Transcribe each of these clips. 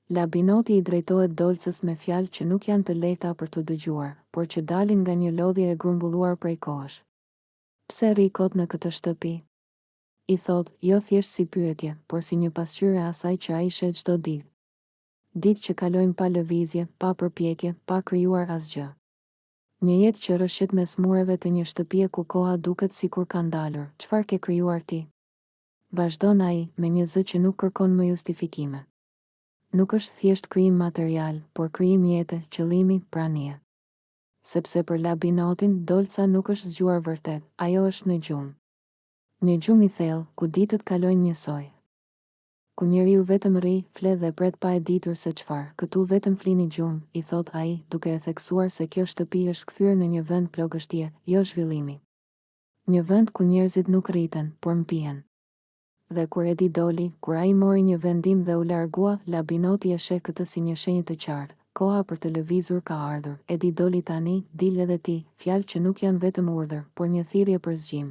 Labinoti i drejtohet Dolcës me fjalë që nuk janë të lehta për të dëgjuar, por që dalin nga një lodhje e grumbulluar prej kohësh. Pse rri kot në këtë shtëpi? I thot, jo thjesht si pyetje, por si një pasqyrë e asaj që ai shet çdo ditë. Ditë që kalojnë pa lëvizje, pa përpjekje, pa krijuar asgjë. Një jetë që rrëshqet mes mureve të një shtëpie ku koha duket sikur ka ndalur. Çfarë ke krijuar ti? Vazhdon ai, me një zë që nuk kërkon më justifikime. Nuk është thjesht krijim material, por krijim jete, qëllimi, pranie. Sepse për Labinotin, Dolca nuk është zgjuar vërtet, ajo është në gjumë. Një gjumë i thellë, ku ditët kalojnë njësoj. Ku njeriu vetëm rri, flet dhe pret pa e ditur se çfarë. Këtu vetëm flini gjumë, i thot ai, duke e theksuar se kjo shtëpi është kthyer në një vend plogështie, jo zhvillimi. Një vend ku njerëzit nuk rriten, por mpihen. Dhe kur Edi doli, kur ai mori një vendim dhe u largua, Labinoti e sheh këtë si një shenjë të qartë. Koha për të lëvizur ka ardhur. Edi doli tani, dil edhe ti, fjalë që nuk janë vetëm urdhër, por një thirrje për zgjim.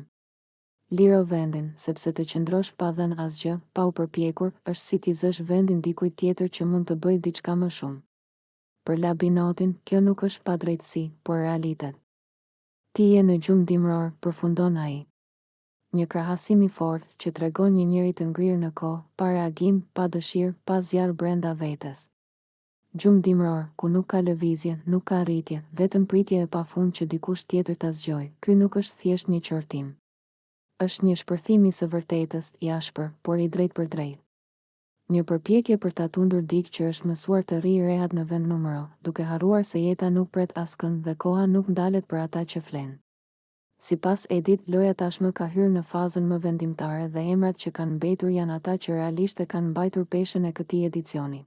Liro vendin, sepse të qëndrosh pa dhënë asgjë, pa u përpjekur, është si t'i zësh vendin dikujt tjetër që mund të bëjë diçka më shumë. Për Labinotin, kjo nuk është padrejtësi, por realitet. Ti je në gjumë dimror, përfundon ai. Një krahasim i fortë që tregon një njeri të ngrirë në kohë, pa reagim, pa dëshirë, pa zjarr brenda vetes. Gjumë dimror, ku nuk ka lëvizje, nuk ka rritje, vetëm pritje e pafund që dikush tjetër ta zgjojë. Ky nuk është thjesht një qortim. Është një shpërthim i së vërtetës, i ashpër, por i drejt për drejt. Një përpjekje për ta tundur dikë që është mësuar të rrijë rehat në vend numero, duke harruar se jeta nuk pret askënd dhe koha nuk ndalet për ata që flenë. Sipas Edit, loja tashmë ka hyrë në fazën më vendimtare dhe emrat që kanë mbetur janë ata që realisht e kanë mbajtur peshën e këtij edicioni.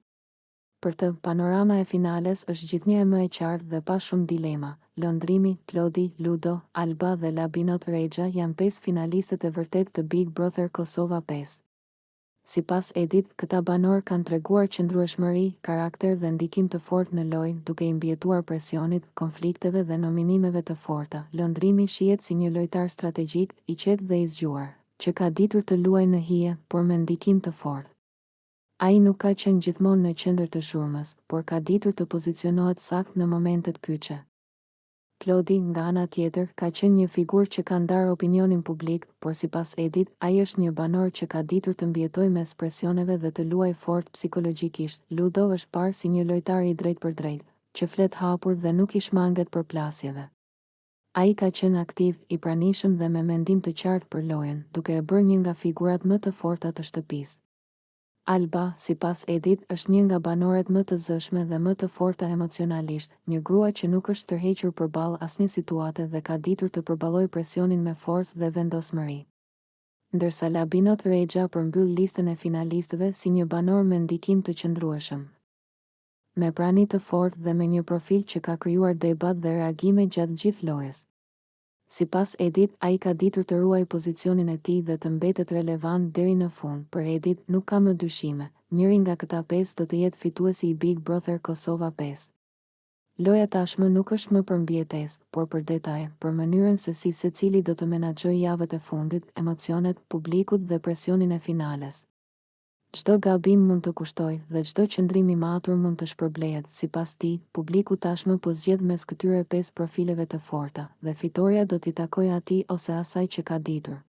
Për të, panorama e finales është gjithnjë e më e qartë dhe pa shumë dilema. Lëndrimi, Klodi, Ludo, Alba dhe Labinot Rexha janë 5 finalistët e vërtet të Big Brother Kosova 5. Sipas Edit, këta banor kanë treguar qëndrueshmëri, karakter dhe ndikim të fortë në lojë, duke i mbijetuar presionit, konflikteve dhe nominimeve të forta. Lëndrimi shihet si një lojtar strategjik, i qetë dhe i zgjuar, që ka ditur të luajë në hije, por me ndikim të fortë. Ai nuk ka qenë gjithmonë në qendër të zhurmës, por ka ditur të pozicionohet saktë në momentet kyçe. Klodi, nga ana tjetër, ka qenë një figurë që ka ndarë opinionin publik, por sipas Edit, ai është një banor që ka ditur të mbijetojë mes presioneve dhe të luajë fort psikologjikisht. Ludo është parë si një lojtar i drejt për drejt, që flet hapur dhe nuk i shmanget për plasjeve. Ai ka qenë aktiv, i pranishëm dhe me mendim të qartë për lojën, duke e bërë një nga figurat më të forta të shtëpisë. Alba, sipas Edit, është një nga banoret më të zëshme dhe më të forta emocionalisht, një grua që nuk është tërhequr përballë asnjë situate dhe ka ditur të përballojë presionin me forcë dhe vendosmëri. Ndërsa Labinot Rexha përmbyll listën e finalistëve si një banor me ndikim të qëndrueshëm. Me prani të fortë dhe me një profil që ka krijuar debat dhe reagime gjatë gjithë lojës. Sipas Edit, ai ka ditur të ruajë pozicionin e tij dhe të mbetet relevant deri në fund. Për Edit, nuk ka më dyshime, njëri nga këta 5 do të jetë fituesi i Big Brother Kosova 5. Loja tashmë nuk është më për mbijetesë, por për detaje, për mënyrën se si secili do të menaxhojë javët e fundit, emocionet, publikut dhe presionin e finales. Çdo gabim mund të kushtojë dhe çdo qëndrim i matur mund të shpërblehet. Sipas tij, publiku tashmë po zgjedh mes këtyre 5 profileve të forta, dhe fitoria do t'i takojë atij ose asaj që ka ditur.